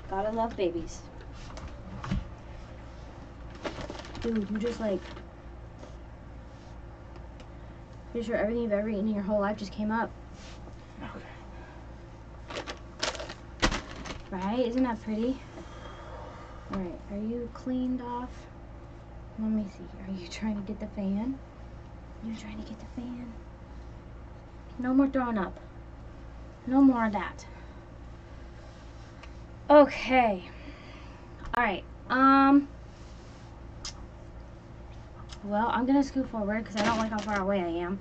Gotta love babies. Dude, you just like... Pretty sure everything you've ever eaten in your whole life just came up. Okay. Right? Isn't that pretty? Alright, are you cleaned off? Let me see. Are you trying to get the fan? You trying to get the fan? No more throwing up. No more of that. Okay. Alright. Well, I'm gonna scoot forward because I don't like how far away I am.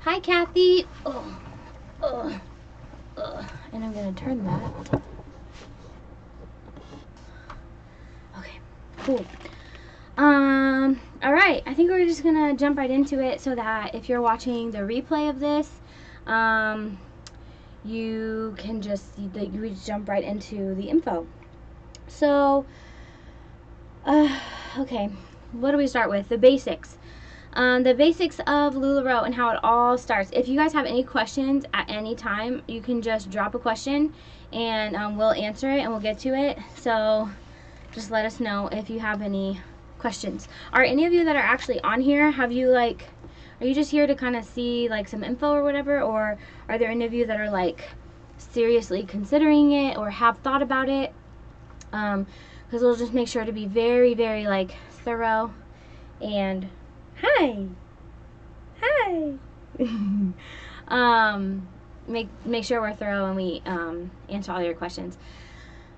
Hi, Kathy. And I'm gonna turn that. Okay, cool. Alright, I think we're just gonna jump right into it so that if you're watching the replay of this, you can just jump right into the info. So, okay, what do we start with? The basics. The basics of LuLaRoe and how it all starts. If you guys have any questions at any time, you can just drop a question and we'll answer it and we'll get to it. So just let us know if you have any questions. Are any of you that are actually on here, are you just here to kind of see like some info or whatever, or are there any of you that are like seriously considering it or have thought about it? Because we'll just make sure to be very, very like thorough and hi make sure we're thorough and we answer all your questions.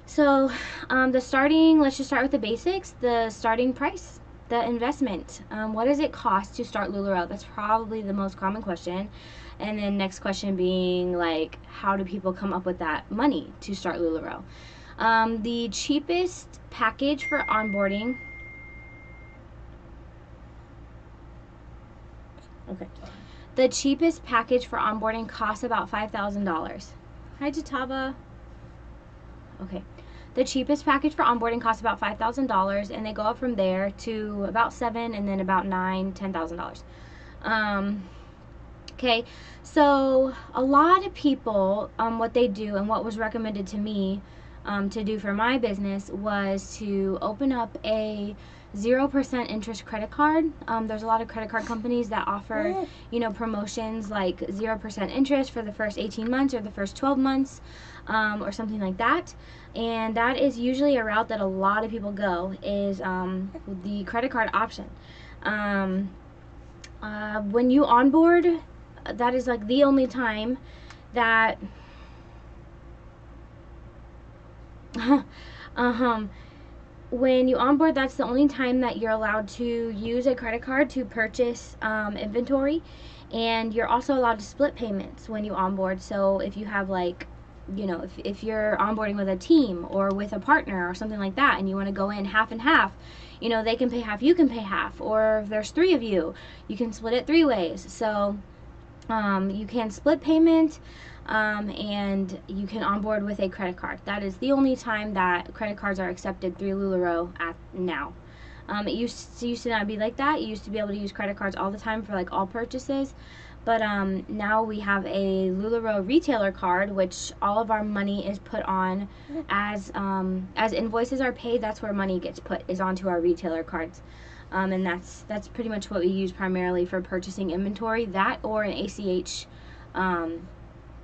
So let's just start with the basics. The starting price, the investment. What does it cost to start LuLaRoe? That's probably the most common question. And then next question being like, how do people come up with that money to start LuLaRoe? The cheapest package for onboarding. Okay. The cheapest package for onboarding costs about $5,000. Hi, Jatava. Okay. The cheapest package for onboarding costs about $5,000, and they go up from there to about $7,000 and then about $9,000, $10,000. Okay, so a lot of people, what they do and what was recommended to me to do for my business was to open up a 0% interest credit card. There's a lot of credit card companies that offer, promotions like 0% interest for the first 18 months or the first 12 months or something like that. And that is usually a route that a lot of people go, is the credit card option. When you onboard, that is like the only time that when you onboard, that's the only time that you're allowed to use a credit card to purchase inventory, and you're also allowed to split payments when you onboard. So if you have like, if you're onboarding with a team or with a partner or something like that, and you want to go in half and half, they can pay half, you can pay half, or if there's 3 of you, you can split it 3 ways. So you can split payment, and you can onboard with a credit card. That is the only time that credit cards are accepted through LuLaRoe now. It used to not be like that. You used to be able to use credit cards all the time for like all purchases, but now we have a LuLaRoe retailer card, which all of our money is put on as invoices are paid. That's where money gets put, is onto our retailer cards. And that's pretty much what we use primarily for purchasing inventory, that or an ACH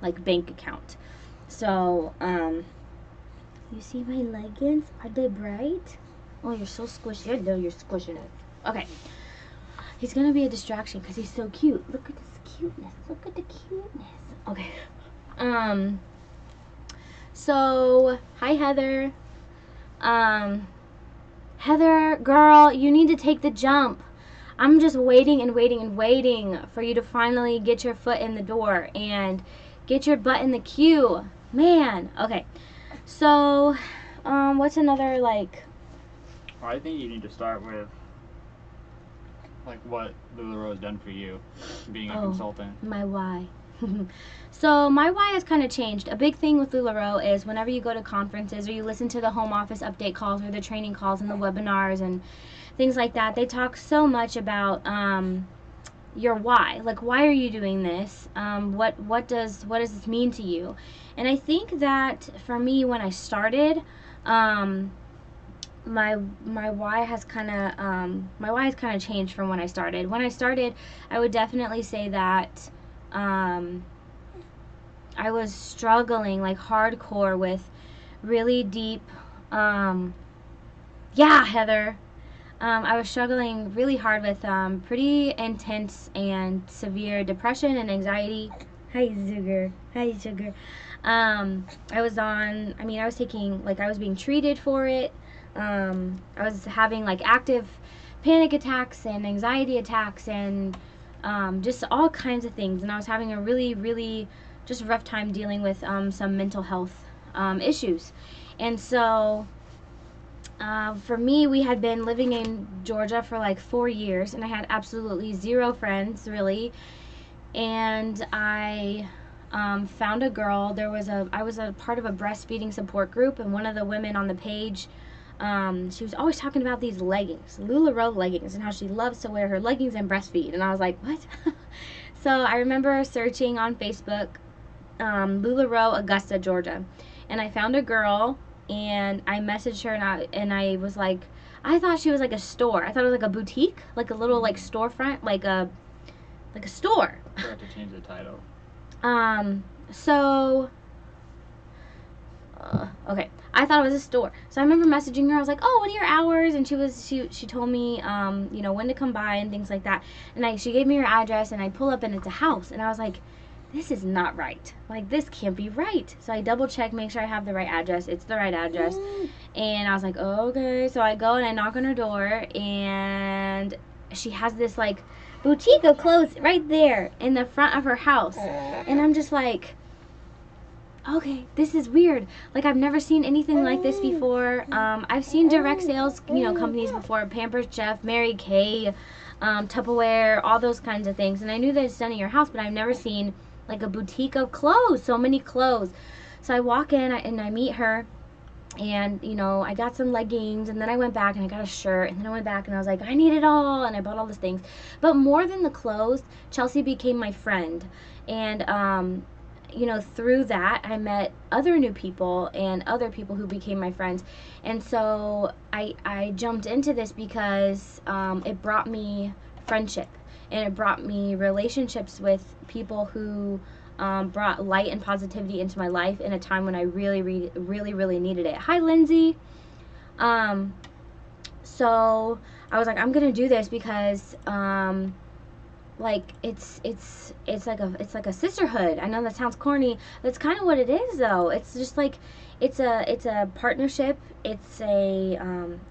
like bank account. So you see my leggings, are they bright? Oh, you're so squishy. I know you're squishing it. Okay, he's gonna be a distraction because he's so cute. Look at this cuteness. Look at the cuteness. Okay. So hi, Heather. Heather, girl, you need to take the jump. I'm just waiting and waiting and waiting for you to finally get your foot in the door and get your butt in the queue. Man, okay. So, what's another, like... Well, I think you need to start with, like, what LuLaRoe has done for you, being a consultant. My why. So my why has kind of changed. A big thing with LuLaRoe is whenever you go to conferences or you listen to the home office update calls or the training calls and the webinars and things like that, they talk so much about your why. Like, why are you doing this? What does this mean to you? And I think that for me, when I started, Um, my why has kind of changed from when I started. When I started, I would definitely say that um, I was struggling like hardcore with really deep. Um, yeah, Heather. I was struggling really hard with pretty intense and severe depression and anxiety. Hi, Sugar. Hi, Sugar. I was on, I mean, I was taking, like, I was being treated for it. I was having, like, active panic attacks and anxiety attacks and just all kinds of things. And I was having a really, really just rough time dealing with some mental health issues. And so for me, we had been living in Georgia for like 4 years, and I had absolutely zero friends, really. And I found a girl. I was a part of a breastfeeding support group, and one of the women on the page, she was always talking about these leggings, LuLaRoe leggings, and how she loves to wear her leggings and breastfeed. And I was like, what? So I remember searching on Facebook, LuLaRoe, Augusta, Georgia, and I found a girl, and I messaged her, and I was like, I thought she was like a store. I thought it was like a boutique, like a little like storefront, like a store. Forgot to change the title. So okay, I thought it was a store. So I remember messaging her. I was like, "Oh, what are your hours?" And she told me, when to come by and things like that. And she gave me her address, and I pull up, and it's a house, and I was like, this is not right. Like, this can't be right. So I double check, make sure I have the right address. It's the right address. And I was like, okay. So I go and I knock on her door, and she has this like boutique of clothes right there in the front of her house. And I'm just like, okay, this is weird. Like, I've never seen anything like this before. I've seen direct sales, companies before, Pampers Chef, Mary Kay, Tupperware, all those kinds of things. And I knew that it's done in your house, but I've never seen like a boutique of clothes, so many clothes. So I walk in and I meet her, and I got some leggings, and then I went back and I got a shirt, and then I went back and I was like, I need it all, and I bought all these things. But more than the clothes, Chelsea became my friend. And through that I met other new people and other people who became my friends. And so I jumped into this because it brought me friendship, and it brought me relationships with people who brought light and positivity into my life in a time when I really, really, really, really needed it. Hi, Lindsay. So I was like, I'm gonna do this because like it's like a sisterhood. I know that sounds corny. That's kind of what it is, though. It's just like it's a partnership. It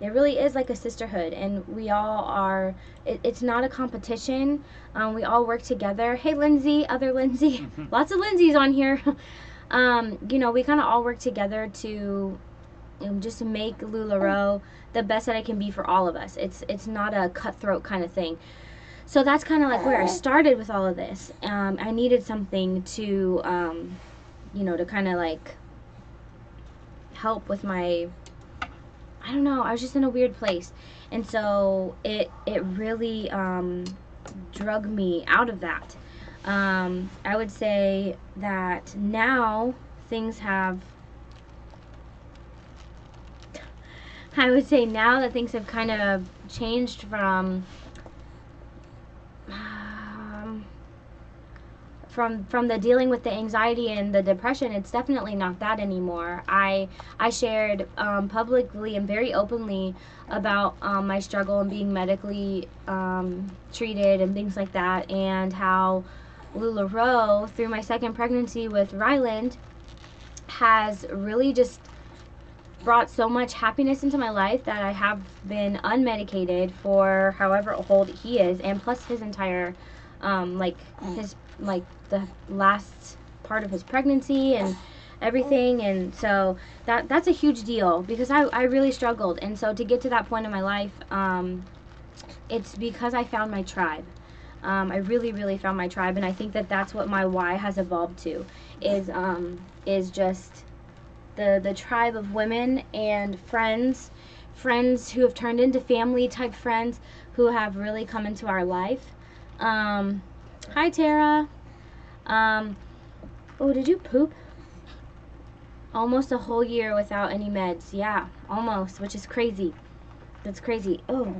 really is like a sisterhood, and we all are. It's not a competition. We all work together. Hey, Lindsay, other Lindsay, lots of Lindsays on here. We kind of all work together to just to make LuLaRoe the best that it can be for all of us. It's not a cutthroat kind of thing. So that's kind of like where I started with all of this. I needed something to, to kind of like help with my, I don't know, I was just in a weird place. And so it really drug me out of that. I would say that now things have, I would say now that things have kind of changed from the dealing with the anxiety and the depression. It's definitely not that anymore. I shared publicly and very openly about my struggle and being medically treated and things like that, and how LuLaRoe, through my second pregnancy with Ryland, has really just brought so much happiness into my life that I have been unmedicated for however old he is, and plus his entire the last part of his pregnancy and everything. And so that's a huge deal because I really struggled. And so to get to that point in my life, it's because I found my tribe. I really, really found my tribe, and I think that that's what my why has evolved to, is just the tribe of women and friends who have turned into family type friends who have really come into our life. Hi, Tara. Oh, did you poop? Almost a whole year without any meds. Yeah, almost, which is crazy. That's crazy. Oh.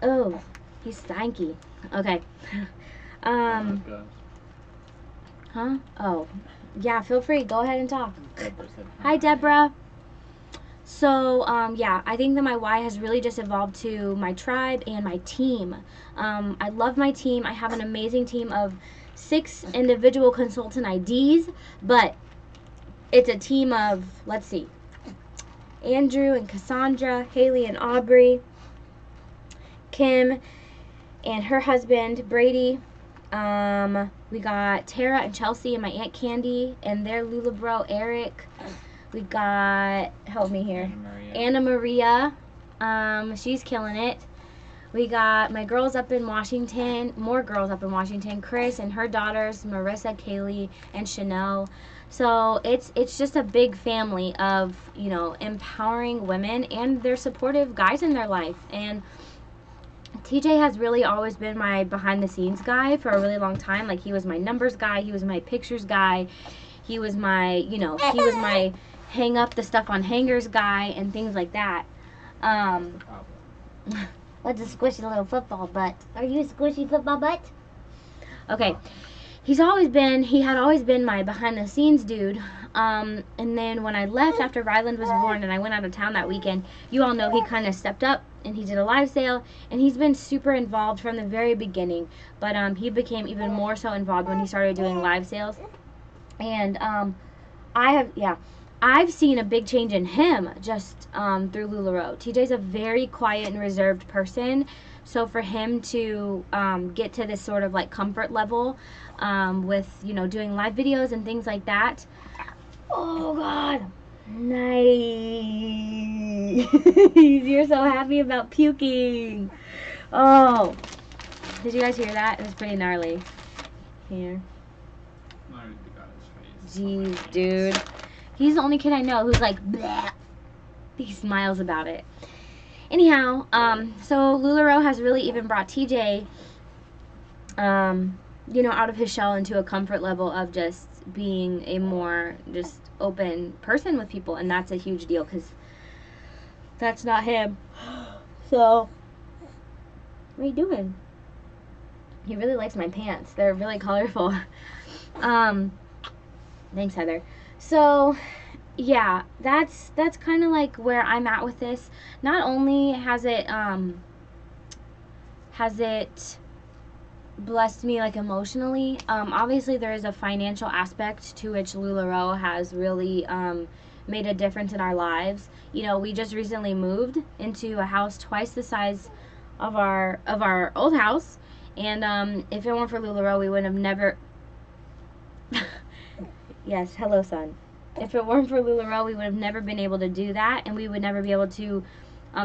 Oh. He's stanky. Okay. Huh? Oh. Yeah, feel free. Go ahead and talk. Hi, Deborah. So, yeah, I think that my why has really just evolved to my tribe and my team. I love my team. I have an amazing team of 6 individual consultant IDs, but it's a team of, let's see, Andrew and Cassandra, Haley and Aubrey, Kim and her husband, Brady. We got Tara and Chelsea and my Aunt Candy and their LuLaRoe, Eric. We got, help me here, Anna Maria. She's killing it. We got my girls up in Washington, more girls up in Washington, Chris and her daughters, Marissa, Kaylee, and Chanel. So it's just a big family of, you know, empowering women and their supportive guys in their life. And TJ has really always been my behind the scenes guy for a really long time. Like, he was my numbers guy, he was my pictures guy, he was my, you know, he was my hang up the stuff on hangers guy and things like that. What's a squishy little football butt? Are you a squishy football butt? Okay. He had always been my behind the scenes dude. And then when I left after Ryland was born and I went out of town that weekend, you all know he kind of stepped up and he did a live sale, and he's been super involved from the very beginning. But he became even more so involved when he started doing live sales. And I've seen a big change in him just through LuLaRoe. TJ's a very quiet and reserved person, so for him to get to this sort of like comfort level with, you know, doing live videos and things like that. Oh God, nice. You're so happy about puking. Oh, did you guys hear that? It was pretty gnarly. Here. Jeez, dude. He's the only kid I know who's like, bleh. He smiles about it. Anyhow, so LuLaRoe has really even brought TJ, you know, out of his shell into a comfort level of just being a more just open person with people, and that's a huge deal because that's not him. So, what are you doing? He really likes my pants. They're really colorful. Thanks, Heather. So, yeah, that's kind of like where I'm at with this. Not only has it blessed me like emotionally, obviously there is a financial aspect to which LuLaRoe has really made a difference in our lives. You know, we just recently moved into a house twice the size of our old house, and if it weren't for LuLaRoe, we would have never Yes, hello, son. If it weren't for LuLaRoe, we would have never been able to do that, and we would never be able to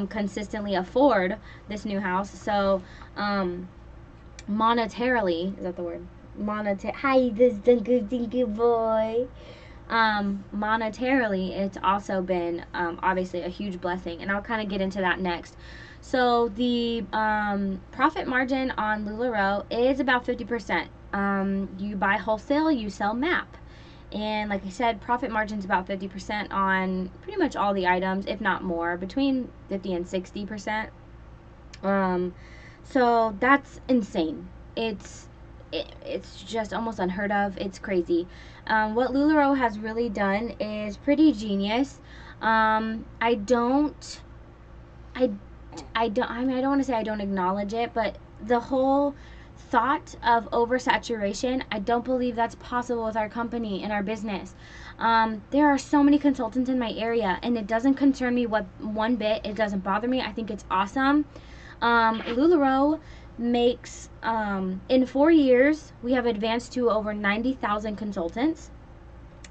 consistently afford this new house. So, monetarily, is that the word? Hi, this is the good boy. Monetarily, it's also been obviously a huge blessing, and I'll kind of get into that next. So, the profit margin on LuLaRoe is about 50%. You buy wholesale, you sell MAP. And like I said, profit margin's about 50% on pretty much all the items, if not more, between 50 and 60%. So that's insane. It's just almost unheard of. It's crazy. What LuLaRoe has really done is pretty genius. I don't want to say I don't acknowledge it, but the whole thought of oversaturation, I don't believe that's possible with our company and our business. There are so many consultants in my area, and it doesn't concern me one bit. It doesn't bother me. I think it's awesome. LuLaRoe makes, in 4 years, we have advanced to over 90,000 consultants.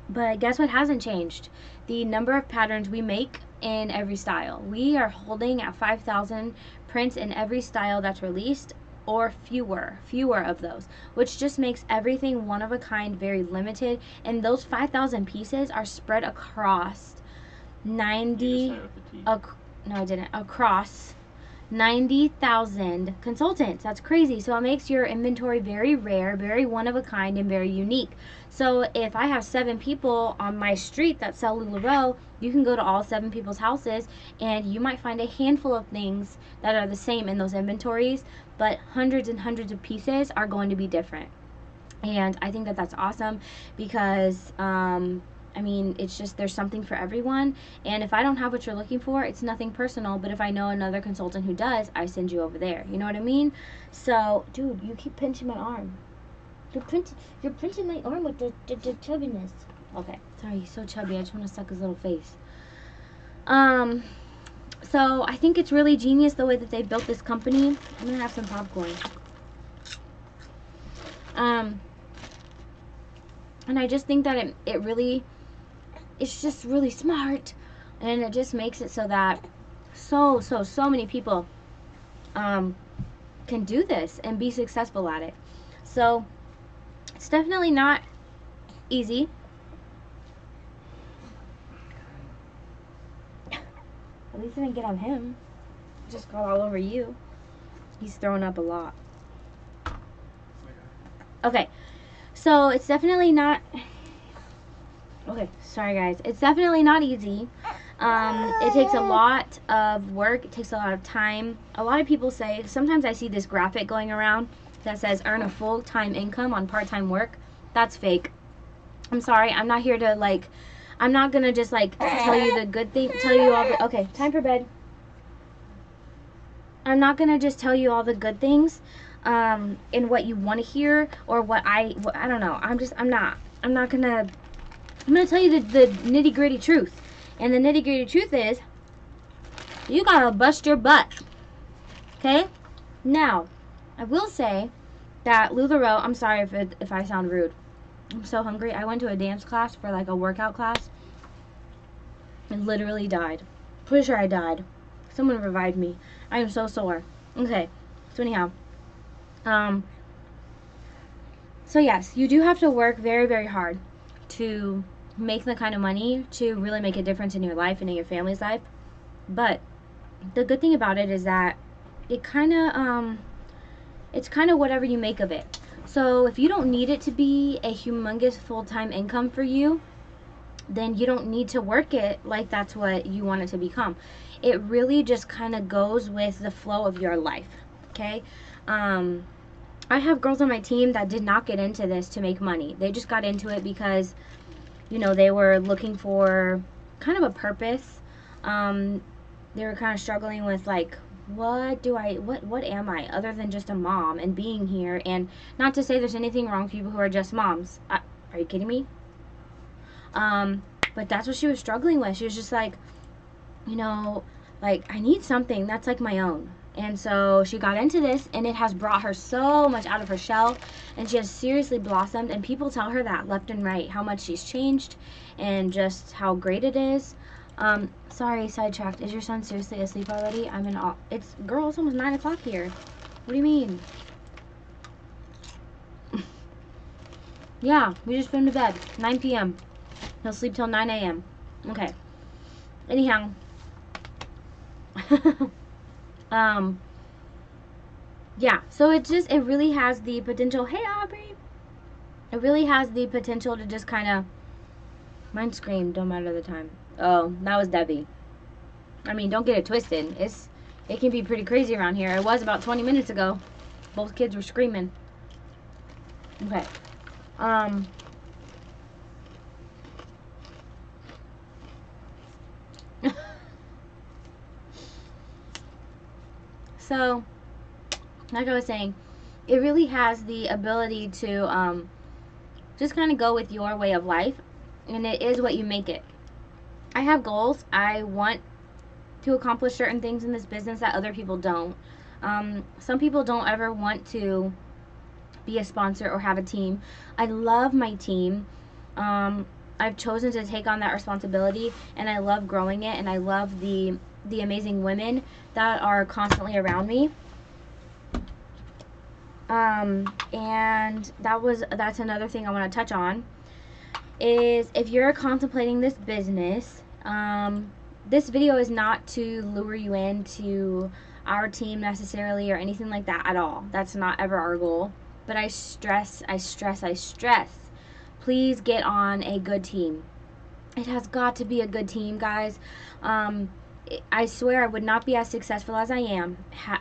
But guess what hasn't changed? The number of patterns we make in every style. We are holding at 5,000 prints in every style that's released, or fewer of those, which just makes everything one of a kind, very limited. And those 5,000 pieces are spread across 90 no, I didn't, across 90,000 consultants. That's crazy. So it makes your inventory very rare, very one of a kind, and very unique. So if I have 7 people on my street that sell LuLaRoe, you can go to all 7 people's houses and you might find a handful of things that are the same in those inventories, but hundreds and hundreds of pieces are going to be different. And I think that that's awesome because I mean, it's just there's something for everyone. And if I don't have what you're looking for, it's nothing personal. But if I know another consultant who does, I send you over there. You know what I mean? So, dude, you keep pinching my arm. You're pinching my arm with the chubbiness. Okay, sorry, he's so chubby. I just want to suck his little face. So I think it's really genius the way that they built this company. I'm gonna have some popcorn. And I just think that it really, it's just really smart, and it just makes it so that so many people can do this and be successful at it. So it's definitely not easy. At least I didn't get on him. It just got all over you. He's throwing up a lot. Okay, so it's definitely not. Okay, sorry guys. It's definitely not easy. It takes a lot of work. It takes a lot of time. A lot of people say, sometimes I see this graphic going around that says earn a full-time income on part-time work. That's fake. I'm sorry. I'm not here to like, I'm not gonna just like tell you the good thing, tell you all the, okay, time for bed. I'm not gonna just tell you all the good things in what you want to hear or what I don't know. I'm not gonna, I'm gonna tell you the nitty gritty truth. And the nitty gritty truth is, you gotta bust your butt. Okay? Now, I will say that LuLaRoe, I'm sorry if I sound rude. I'm so hungry. I went to a dance class for like a workout class and literally died. Pretty sure I died. Someone revived me. I am so sore. Okay. So anyhow. So yes, you do have to work very, very hard to make the kind of money to really make a difference in your life and in your family's life. But the good thing about it is that it kind of it's kind of whatever you make of it. So if you don't need it to be a humongous full-time income for you, then you don't need to work it like that's what you want it to become. It really just kind of goes with the flow of your life. Okay? I have girls on my team that did not get into this to make money. They just got into it because, you know, they were looking for kind of a purpose. They were kind of struggling with like, what am I other than just a mom and being here? And not to say there's anything wrong with people who are just moms. Are you kidding me? But that's what she was struggling with. She was just like, you know, like, I need something that's like my own. And so she got into this, and it has brought her so much out of her shell, and she has seriously blossomed, and people tell her that left and right, how much she's changed and just how great it is. Sorry, sidetracked. Is your son seriously asleep already? I'm in awe. Girl, it's almost 9 o'clock here. What do you mean? Yeah, we just put him to bed. 9 p.m. He'll sleep till 9 a.m. Okay. Anyhow. Yeah, so it really has the potential. Hey, Aubrey. It really has the potential to just kind of. Mine screamed, don't matter the time. Oh, that was Debbie. I mean, don't get it twisted. It can be pretty crazy around here. It was about 20 minutes ago. Both kids were screaming. Okay. So, like I was saying, it really has the ability to just kind of go with your way of life, and it is what you make it. I have goals. I want to accomplish certain things in this business that other people don't. Some people don't ever want to be a sponsor or have a team. I love my team. I've chosen to take on that responsibility, and I love growing it, and I love the amazing women that are constantly around me. And that's another thing I want to touch on is if you're contemplating this business, this video is not to lure you into our team necessarily or anything like that at all. That's not ever our goal. But I stress, please get on a good team. It has got to be a good team, guys. I swear I would not be as successful as I am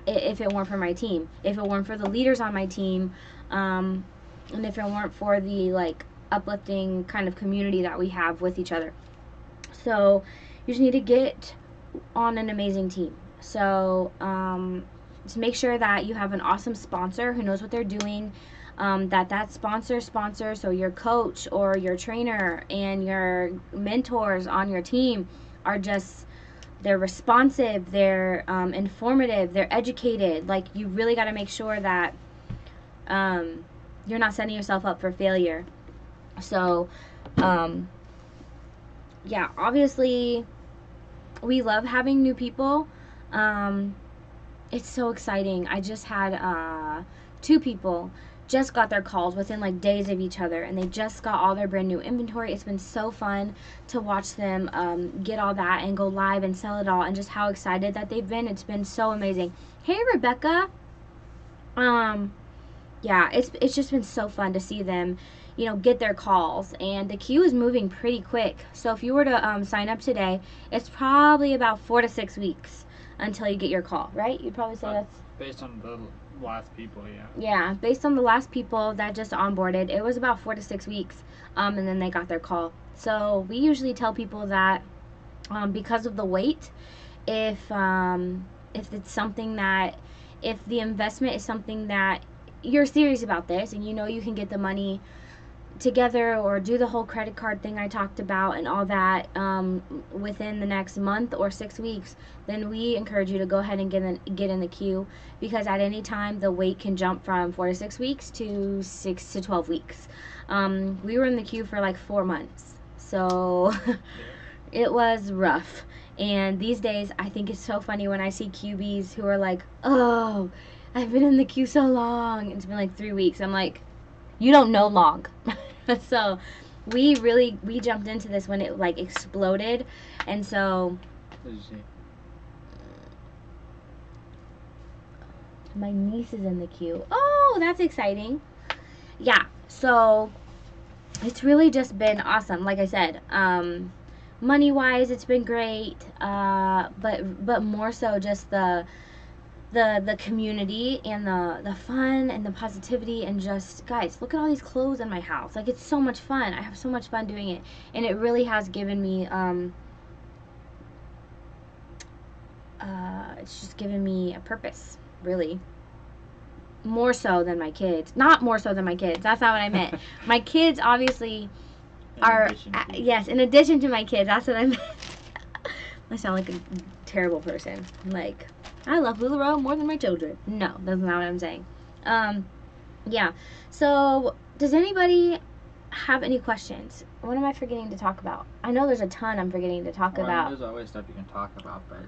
if it weren't for my team. If it weren't for the leaders on my team, and if it weren't for the like uplifting kind of community that we have with each other. So you just need to get on an amazing team. So just make sure that you have an awesome sponsor who knows what they're doing. That sponsor, so your coach or your trainer and your mentors on your team are just, they're responsive, they're informative, they're educated. Like, you really got to make sure that you're not setting yourself up for failure. So yeah, obviously we love having new people. It's so exciting. I just had 2 people just got their calls within like days of each other, and they just got all their brand new inventory. It's been so fun to watch them get all that and go live and sell it all, and just how excited that they've been. It's been so amazing. Hey, Rebecca. Yeah, it's just been so fun to see them, get their calls, and the queue is moving pretty quick. So if you were to sign up today, it's probably about 4 to 6 weeks until you get your call, right? You'd probably say that's based on the last people, yeah. Yeah, based on the last people that just onboarded, it was about 4 to 6 weeks, and then they got their call. So we usually tell people that because of the wait, if it's something that, if the investment is something that you're serious about this, and you can get the money together or do the whole credit card thing I talked about and all that within the next month or 6 weeks, then we encourage you to go ahead and get in the queue, because at any time the wait can jump from 4 to 6 weeks to 6 to 12 weeks. We were in the queue for like 4 months, so it was rough. And these days I think it's so funny when I see QBs who are like, oh, I've been in the queue so long, it's been like 3 weeks. I'm like, you don't know long. So we jumped into this when it like exploded, and so my niece is in the queue. Oh, that's exciting. Yeah, so it's really just been awesome. Like I said, money wise it's been great, but more so just the community and the fun and the positivity, and just, guys, look at all these clothes in my house. Like, it's so much fun. I have so much fun doing it, and it really has given me it's just given me a purpose, really. More so than my kids. Not more so than my kids. That's not what I meant. My kids obviously are, yes, in addition to my kids. That's what I meant. I sound like a terrible person. Like, I love LuLaRoe more than my children. No, that's not what I'm saying. Yeah. So, does anybody have any questions? What am I forgetting to talk about? I know there's a ton I'm forgetting to talk about. There's always stuff you can talk about, but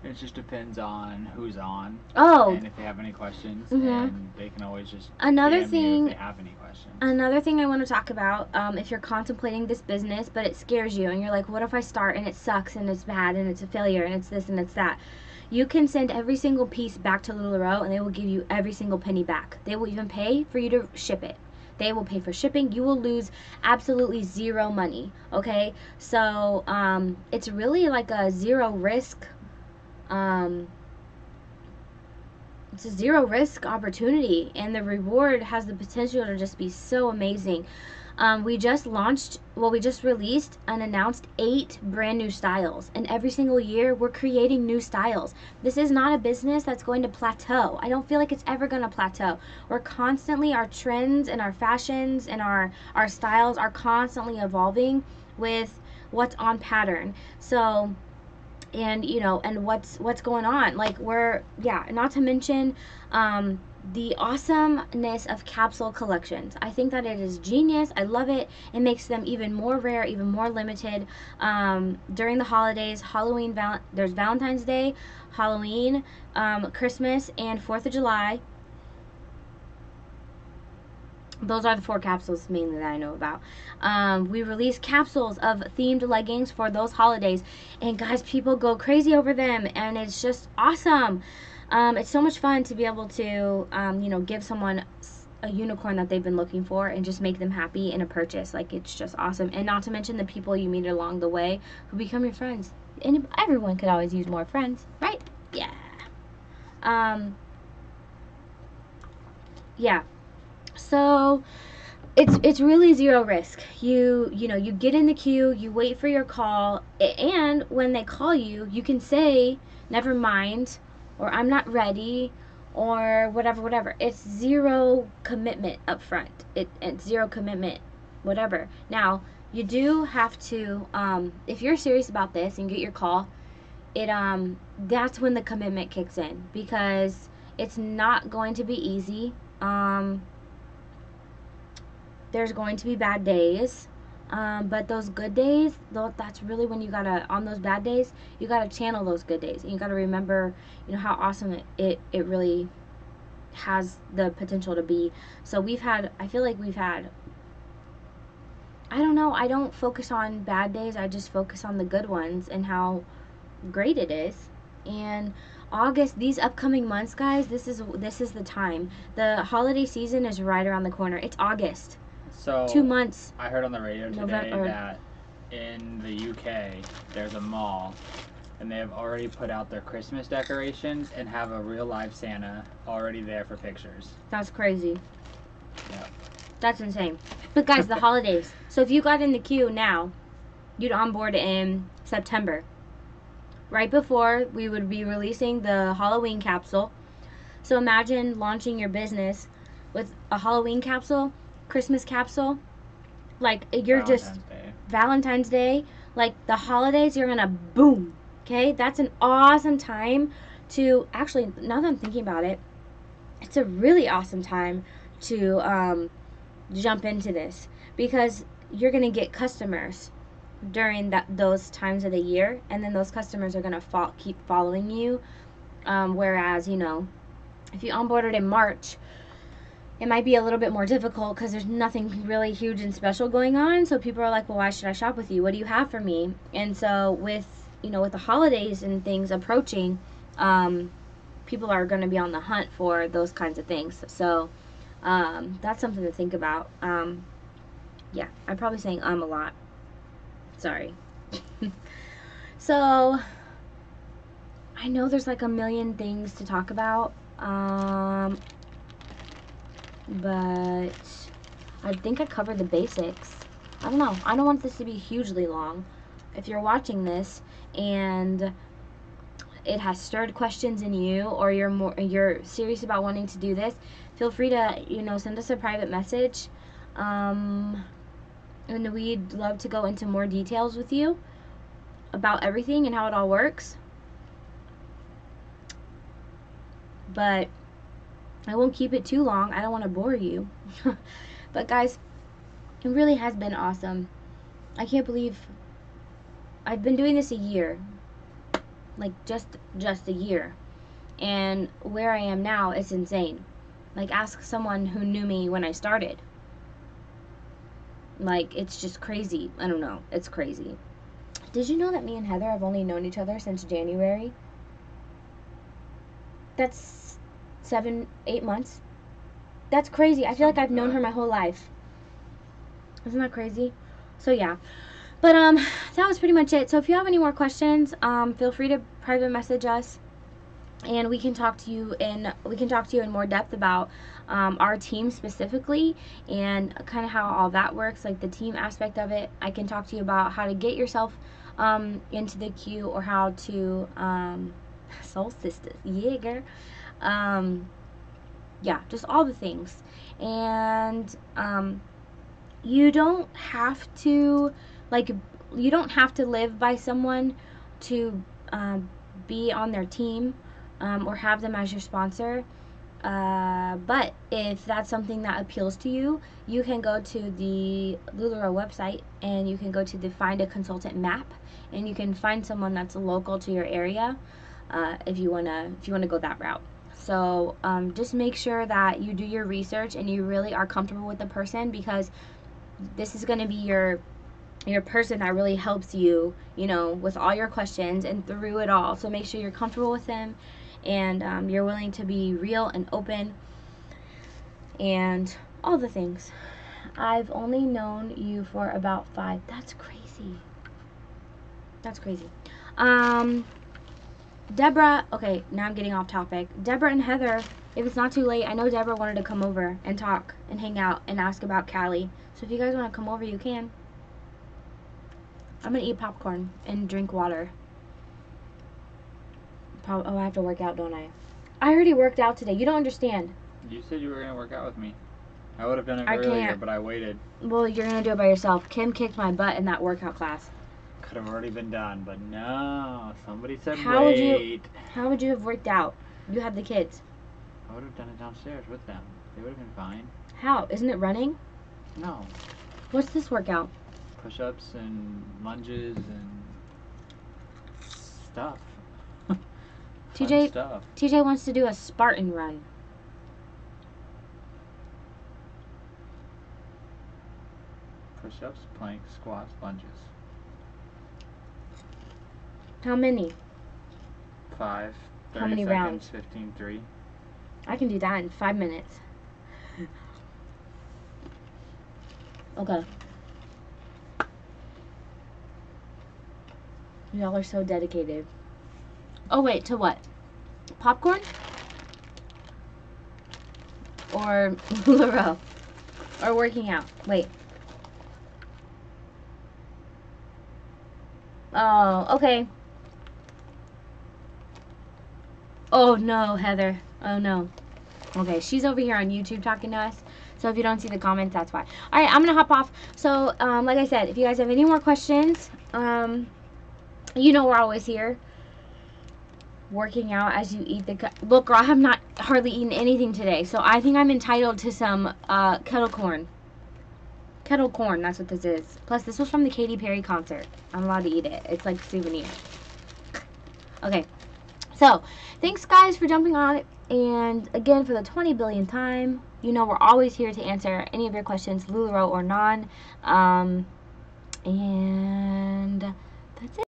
it just depends on who's on. Oh. And if they have any questions, and they can always just another DM thing. You if they have any questions. Another thing I want to talk about, if you're contemplating this business, but it scares you, and you're like, what if I start and it sucks and it's bad and it's a failure and it's this and it's that? You can send every single piece back to LuLaRoe, and they will give you every single penny back. They will even pay for you to ship it. They will pay for shipping. You will lose absolutely zero money, okay? So it's really like a zero risk. It's a zero risk opportunity, and the reward has the potential to just be so amazing. We just released and announced 8 brand new styles, and every single year we're creating new styles. This is not a business that's going to plateau. I don't feel like it's ever going to plateau. We're constantly, our trends and our fashions and our styles are constantly evolving with what's on pattern. So, and and what's going on, like, not to mention the awesomeness of capsule collections. I think that it is genius. I love it. It makes them even more rare, even more limited. During the holidays, Halloween, there's Valentine's Day, Halloween, Christmas, and 4th of July. Those are the 4 capsules mainly that I know about. We release capsules of themed leggings for those holidays, and guys, people go crazy over them, and it's just awesome. It's so much fun to be able to, give someone a unicorn that they've been looking for and just make them happy in a purchase. Like, it's just awesome. And not to mention the people you meet along the way who become your friends. And everyone could always use more friends, right? Yeah. Yeah. So it's really zero risk. You get in the queue, you wait for your call, and when they call you, you can say never mind, or I'm not ready, or whatever. It's zero commitment up front. It's zero commitment, whatever. Now you do have to, if you're serious about this and get your call, that's when the commitment kicks in, because it's not going to be easy. There's going to be bad days, but those good days, that's really when you gotta, on those bad days, you gotta channel those good days, and you gotta remember, how awesome it really has the potential to be. So I feel like we've had, I don't know, I don't focus on bad days, I just focus on the good ones and how great it is. And August, these upcoming months, guys, this is the time. The holiday season is right around the corner. It's August. So 2 months. I heard on the radio today that in the UK there's a mall, and they have already put out their Christmas decorations and have a real live Santa already there for pictures. That's crazy. Yeah. That's insane. But guys, the holidays. So if you got in the queue now, you'd onboard in September. Right before we would be releasing the Halloween capsule. So imagine launching your business with a Halloween capsule, Christmas capsule. Like, you're Valentine's Day. Like, the holidays, you're gonna boom. Okay? That's an awesome time to, actually, now that I'm thinking about it, it's a really awesome time to jump into this, because you're gonna get customers during those times of the year, and then those customers are going to keep following you, whereas, if you onboarded in March, it might be a little bit more difficult because there's nothing really huge and special going on, so people are like, well, why should I shop with you? What do you have for me? And so with the holidays and things approaching, people are going to be on the hunt for those kinds of things. So that's something to think about. Yeah, I'm probably saying a lot. Sorry. So I know there's like a million things to talk about, but I think I covered the basics. I don't know. I don't want this to be hugely long. If you're watching this and it has stirred questions in you, or you're serious about wanting to do this, feel free to send us a private message. And we'd love to go into more details with you about everything and how it all works. But I won't keep it too long. I don't want to bore you. But guys, it really has been awesome. I can't believe I've been doing this a year. Like, just a year. And where I am now is insane. Like, ask someone who knew me when I started. Like, it's just crazy. I don't know. It's crazy. Did you know that me and Heather have only known each other since January? That's 7-8 months. That's crazy. I feel like I've known her my whole life. Isn't that crazy? So yeah. But that was pretty much it. So if you have any more questions, feel free to private message us, and we can talk to you in more depth about our team specifically, and kind of how all that works, like the team aspect of it. I can talk to you about how to get yourself into the queue, or how to soul sisters, yeah, girl. Yeah, just all the things. And you don't have to live by someone to be on their team, or have them as your sponsor. But if that's something that appeals to you, you can go to the LuLaRoe website, and you can go to the Find a Consultant map, and you can find someone that's local to your area, if you wanna go that route. So just make sure that you do your research and you really are comfortable with the person, because this is going to be your person that really helps you, with all your questions and through it all. So make sure you're comfortable with them, and you're willing to be real and open and all the things. I've only known you for about 5. That's crazy. That's crazy. Deborah, okay, now I'm getting off topic. Deborah and Heather, if it's not too late, I know Deborah wanted to come over and talk and hang out and ask about Callie. So if you guys want to come over, you can. I'm going to eat popcorn and drink water. Oh, I have to work out, don't I? I already worked out today. You don't understand. You said you were going to work out with me. I would have done it earlier, but I waited. Well, you're going to do it by yourself. Kim kicked my butt in that workout class. Could have already been done, but no. Somebody said wait. How would you have worked out? You had the kids. I would have done it downstairs with them. They would have been fine. How? Isn't it running? No. What's this workout? Push-ups and lunges and stuff. TJ wants to do a Spartan run. Push-ups, planks, squats, lunges. How many? 5. 30 How many seconds, rounds? 15, 3. I can do that in 5 minutes. Okay. Y'all are so dedicated. Oh, wait, to what? Popcorn? Or LuLaRoe? Or working out? Wait. Oh, okay. Oh, no, Heather. Oh, no. Okay, she's over here on YouTube talking to us. So if you don't see the comments, that's why. Alright, I'm going to hop off. So, like I said, if you guys have any more questions, you know we're always here. Working out as you eat the... Look, girl, I have not hardly eaten anything today. So I think I'm entitled to some kettle corn. Kettle corn, that's what this is. Plus, this was from the Katy Perry concert. I'm allowed to eat it. It's like a souvenir. Okay. So, thanks, guys, for jumping on it. And, again, for the 20 billionth time, you know we're always here to answer any of your questions, LuLaRoe or non. And that's it.